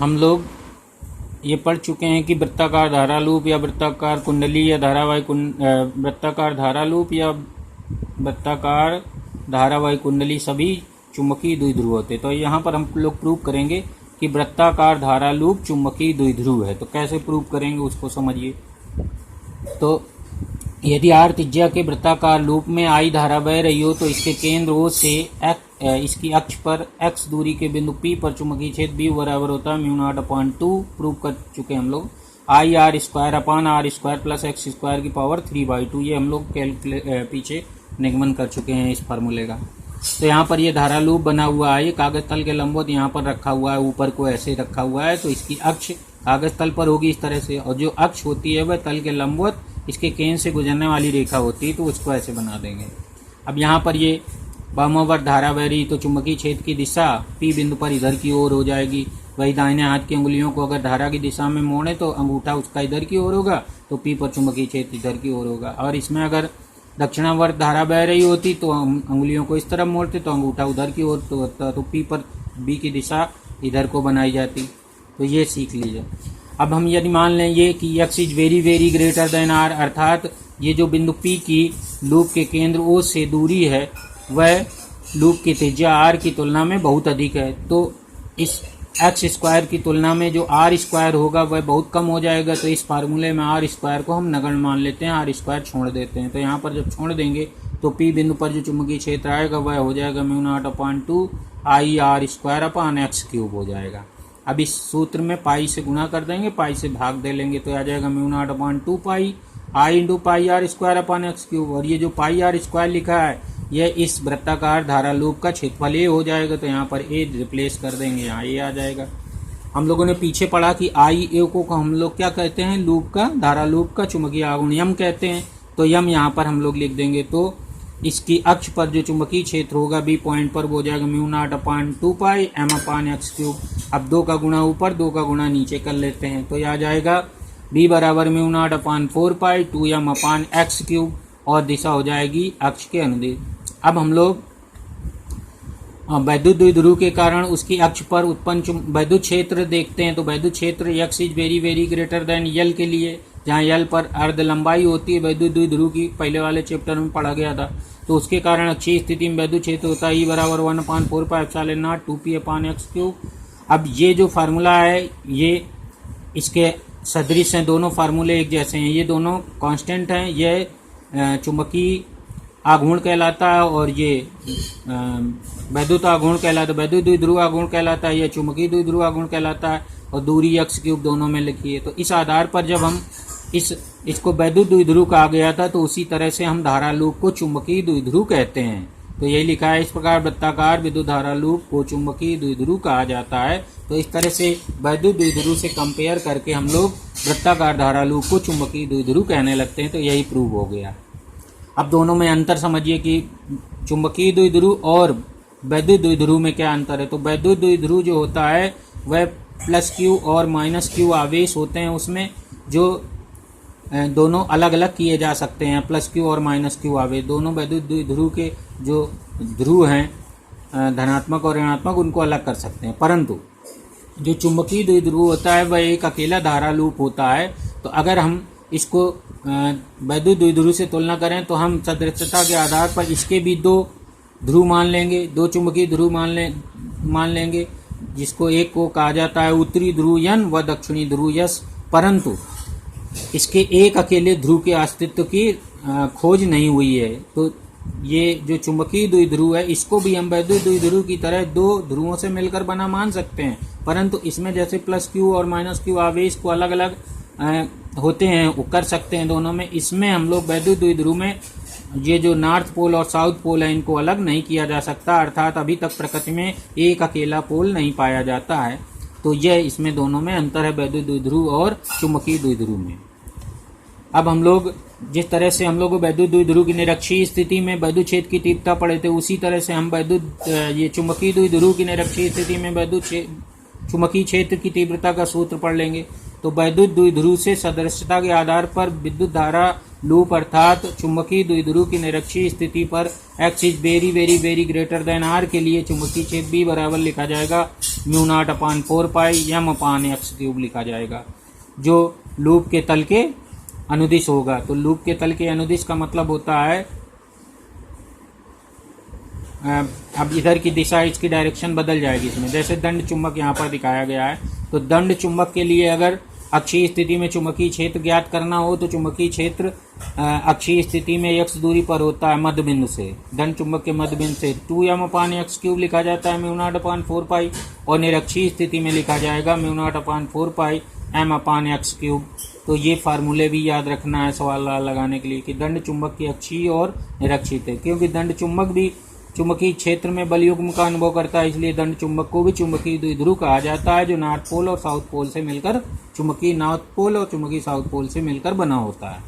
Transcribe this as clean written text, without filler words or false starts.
हम लोग ये पढ़ चुके हैं कि वृत्ताकार धारा लूप या वृत्ताकार कुंडली या धारावाहिक वृत्ताकार धारा लूप या वृत्ताकार धारावाहिक कुंडली सभी चुंबकीय द्विध्रुव होते। तो यहाँ पर हम लोग प्रूव करेंगे कि वृत्ताकार धारा लूप चुंबकीय द्विध्रुव है। तो कैसे प्रूव करेंगे उसको समझिए। तो यदि आर त्रिज्या के वृत्ताकार लूप में आई धारा बह रही हो तो इसके केंद्र ओ से इसकी अक्ष पर x दूरी के बिंदु P पर चुंबकीय क्षेत्र B बराबर होता है μ0/2। प्रूव कर चुके हैं हम लोग I are square upon r square plus x square की पावर 3/2। ये हम लोग पीछे निगमन कर चुके हैं इस फार्मूले का। तो यहाँ पर ये धारा लूप बना हुआ है, ये कागज तल के लंबवत यहाँ पर रखा हुआ है, ऊपर को ऐसे रखा हुआ है। तो इसकी अक्ष कागज तल पर होगी इस तरह से, और जो अक्ष होती है वह तल के लंबवत इसके केंद्र से गुजरने वाली रेखा होती है। तो उसको ऐसे बना देंगे। अब यहाँ पर ये वामावर्त धारा बह रही तो चुंबकीय क्षेत्र की दिशा P बिंदु पर इधर की ओर हो जाएगी। वही दाहिने हाथ की उंगलियों को अगर धारा की दिशा में मोड़े तो अंगूठा उसका इधर की ओर होगा, तो P पर चुंबकीय क्षेत्र इधर की ओर होगा। और इसमें अगर दक्षिणावर्त धारा बह रही होती तो उंगलियों को इस तरफ मोड़ते तो अंगूठा उधर की ओर होता, तो P पर B की दिशा इधर को बनाई जाती। तो ये सीख लीजिए। अब हम यदि मान लें ये कि x is very very greater then r, अर्थात ये जो बिंदु P की लूप के केंद्र O से दूरी है वह लूप की त्रिज्या r की तुलना में बहुत अधिक है। तो इस x स्क्वायर की तुलना में जो r स्क्वायर होगा वह बहुत कम हो जाएगा। तो इस फार्मूले में r स्क्वायर को हम नगण्य मान लेते हैं, r स्क्वायर छोड़ देते हैं। तो यहाँ पर जब छोड़ देंगे तो P बिंदु पर जो चुंबकीय क्षेत्र आएगा वह हो जाएगा μ0/2 I are square upon X cube हो जाएगा। अब इस सूत्र में पाई से गुणा कर देंगे, पाई से भाग दे लेंगे तो आ जाएगा μ0/2 pi I into pi R square upon X cube. और ये जो पाई आर स्क्वायर लिखा है यह इस वृत्ताकार धारा लूप का क्षेत्रफल ए हो जाएगा। तो यहाँ पर ए रिप्लेस कर देंगे, यहाँ ए आ जाएगा। हम लोगों ने पीछे पढ़ा कि आई ए को हम लोग क्या कहते हैं, लूप का धारा लूप का चुंबकीय आघूर्ण यम कहते हैं। तो यम यहाँ पर हम लोग लिख देंगे। तो इसकी अक्ष पर जो चुंबकीय क्षेत्र होगा बी पॉइंट पर वो हो जाएगा μ0/2 पाई एम अपान एक्स क्यूब। अब 2 का गुणा ऊपर 2 का गुणा नीचे कर लेते हैं तो यह आ जाएगा b बराबर μ0/4 पाई 2m अपान एक्स क्यूब, और दिशा हो जाएगी अक्ष के अनुदिश। अब हम लोग वैद्युत द्विध्रुव के कारण उसकी अक्ष पर उत्पन्न वैद्युत क्षेत्र देखते हैं। तो वैद्युत क्षेत्र x is very very greater than L के लिए, जहाँ यल पर अर्ध लंबाई होती है वैद्युत द्विध्रुव की, पहले वाले चैप्टर में पढ़ा गया था। तो उसके कारण अक्षीय स्थिति में वैद्युत क्षेत्र होता है E बराबर 1/4 pi epsilon not 2p upon X cube. अब ये जो फार्मूला है ये इसके सदृश हैं, दोनों फार्मूले एक जैसे हैं, ये दोनों कांस्टेंट हैं। ये चुंबकीय आघूर्ण कहलाता है और ये वैद्युत आघूर्ण कहलाता है, वैद्युत द्विध्रुव आघूर्ण कहलाता है, यह चुंबकीय द्विध्रुव आघूर्ण कहलाता है। और दूरी एक्स क्यूब दोनों में लिखी है। तो इस आधार पर जब हम इसको वैद्युत द्विध्रुव कहा गया था तो उसी तरह से हम धारा लूप को चुंबकीय द्विध्रुव कहते हैं। तो यही लिखा है, इस प्रकार वृत्ताकार विद्युत धारा लूप को चुंबकीय द्विध्रुव कहा जाता है। तो इस तरह से वैद्युत द्विध्रुव से कंपेयर करके हम लोग वृत्ताकार धारा लूप को चुंबकीय द्विध्रुव कहने लगते हैं। तो यही प्रूव हो गया। अब दोनों में अंतर समझिए कि चुंबकीय द्विध्रुव और वैद्युत द्विध्रुव में क्या अंतर है। तो वैद्युत द्विध्रुव जो होता है वह +q और -q आवेश होते हैं, उसमें जो दोनों अलग अलग किए जा सकते हैं। +q और -q आवेश दोनों वैद्युत द्विध्रुव के जो ध्रुव हैं धनात्मक और ऋणात्मक उनको अलग कर सकते हैं। परंतु जो चुंबकीय द्विध्रुव होता है वह एक अकेला धारा लूप होता है। तो अगर हम इसको वैद्युत द्विध्रुव से तुलना करें तो हम सदृशता के आधार पर इसके भी 2 ध्रुव मान लेंगे, 2 चुंबकीय ध्रुव मान लेंगे, जिसको एक को कहा जाता है उत्तरी ध्रुव यन व दक्षिणी ध्रुव यस। परंतु इसके एक अकेले ध्रुव के अस्तित्व की खोज नहीं हुई है। तो ये जो चुंबकीय द्विध्रुव है इसको भी हम वैद्युत द्विध्रुव की तरह 2 ध्रुवों से मिलकर बना मान सकते हैं। परंतु इसमें जैसे +q और -q आवेश को अलग अलग होते हैं वो कर सकते हैं दोनों में। इसमें हम लोग वैद्युत द्विध्रुव में ये जो नॉर्थ पोल और साउथ पोल है इनको अलग नहीं किया जा सकता, अर्थात अभी तक प्रकृति में एक अकेला पोल नहीं पाया जाता है। तो यह इसमें दोनों में अंतर है, वैद्युत द्विध्रुव और चुंबकीय द्विध्रुव में। अब हम लोग जिस तरह से हम लोग वैद्युत द्विध्रुव की निरक्षीय स्थिति में वैद्युत क्षेत्र की तीव्रता पढ़े थे, उसी तरह से हम ये चुंबकीय द्विध्रुव की निरक्षीय स्थिति में वैद्युत चुंबकीय क्षेत्र की तीव्रता का सूत्र पढ़ लेंगे। तो वैद्युत द्विध्रुव से सदृशता के आधार पर विद्युत धारा लूप अर्थात चुंबकीय द्विध्रुव की निरक्षीय स्थिति पर x is very very very greater then r के लिए चुंबकीय क्षेत्र B बराबर लिखा जाएगा μ0/4 m/x³ लिखा जाएगा, जो लूप के तल के अनुदिश होगा। तो लूप के तल के अनुदिश का मतलब होता है, अब इधर की दिशा, इसकी डायरेक्शन बदल जाएगी इसमें। जैसे दंड चुंबक यहाँ पर दिखाया गया है, तो दंड चुंबक के लिए अगर अक्षीय स्थिति में चुंबकीय क्षेत्र ज्ञात करना हो तो चुंबकीय क्षेत्र अक्षीय स्थिति में x दूरी पर होता है मध्य बिंदु से, दंड चुंबक के मध्य बिंदु से 2m/x³ लिखा जाता है μ0/4 और निरक्षीय स्थिति में लिखा जाएगा μ0/4 m/x³। तो ये फार्मूले भी याद रखना है सवाल लगाने के लिए कि दंड चुंबक की अक्षीय और निरक्षित है, क्योंकि दंड चुंबक भी चुंबकीय क्षेत्र में बलयुग्म का अनुभव करता है, इसलिए दंड चुंबक को भी चुंबकीय द्विध्रुव कहा जाता है, जो नॉर्थ पोल और साउथ पोल से मिलकर, चुंबकीय नॉर्थ पोल और चुंबकीय साउथ पोल से मिलकर बना होता है।